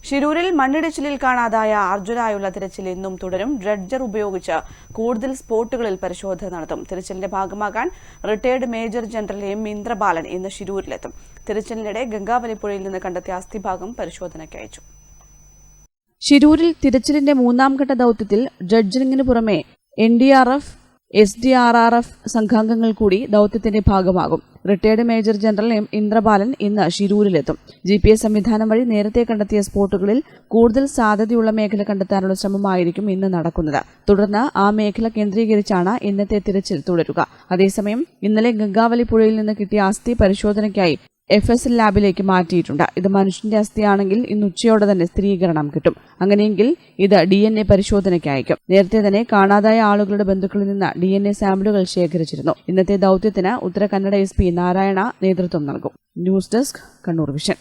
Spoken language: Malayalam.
ഷിരൂരിൽ മണ്ണിടിച്ചിലിൽ കാണാതായ അർജുനായുള്ള തിരച്ചിൽ ഇന്നും തുടരും. ഡ്രഡ്ജർ ഉപയോഗിച്ച് കൂടുതൽ സ്പോട്ടുകളിൽ പരിശോധന നടത്തും. തിരച്ചിലിന്റെ ഭാഗമാകാൻ retired major general M Indrabalan ഇന്ന് ഷിരൂരിലെത്തും. തിരച്ചിലിനിടെ ഗംഗാവലിപ്പുഴയിൽ നിന്ന് കണ്ടെത്തിയ അസ്ഥിഭാഗം പരിശോധനയ്ക്ക് അയച്ചു. ഷിരൂരിൽ തിരച്ചിലിന്റെ മൂന്നാം ഘട്ട ദൌത്യത്തിൽ ഡ്രഡ്ജിങ്ങിന് പുറമെ NDRF, SDRRF സംഘാംഗങ്ങൾ കൂടി ദൌത്യത്തിന്റെ ഭാഗമാകും. Retired major general M Indrabalan ഇന്ന് ഷിരൂരിലെത്തും. GPS സംവിധാനം വഴി നേരത്തെ കണ്ടെത്തിയ സ്പോട്ടുകളിൽ കൂടുതൽ സാധ്യതയുള്ള മേഖല കണ്ടെത്താനുള്ള ശ്രമമായിരിക്കും ഇന്ന് നടക്കുന്നത്. തുടർന്ന് ആ മേഖല കേന്ദ്രീകരിച്ചാണ് ഇന്നത്തെ തിരച്ചിൽ തുടരുക. അതേസമയം ഇന്നലെ ഗംഗാവലിപ്പുഴയിൽ നിന്ന് കിട്ടിയ അസ്ഥി പരിശോധനയ്ക്കായി FSL ലാബിലേക്ക് മാറ്റിയിട്ടുണ്ട്. ഇത് മനുഷ്യന്റെ അസ്ഥിയാണെങ്കിൽ ഇന്ന് ഉച്ചയോടെ തന്നെ സ്ഥിരീകരണം കിട്ടും. അങ്ങനെയെങ്കിൽ ഇത് DNA പരിശോധനയ്ക്ക് അയക്കും. നേരത്തെ തന്നെ കാണാതായ ആളുകളുടെ ബന്ധുക്കളിൽ നിന്ന് DNA സാമ്പിളുകൾ ശേഖരിച്ചിരുന്നു. ഇന്നത്തെ ദൌത്യത്തിന് ഉത്തര കന്നഡ SP നാരായണ നേതൃത്വം നൽകും. News desk, Kannur vision.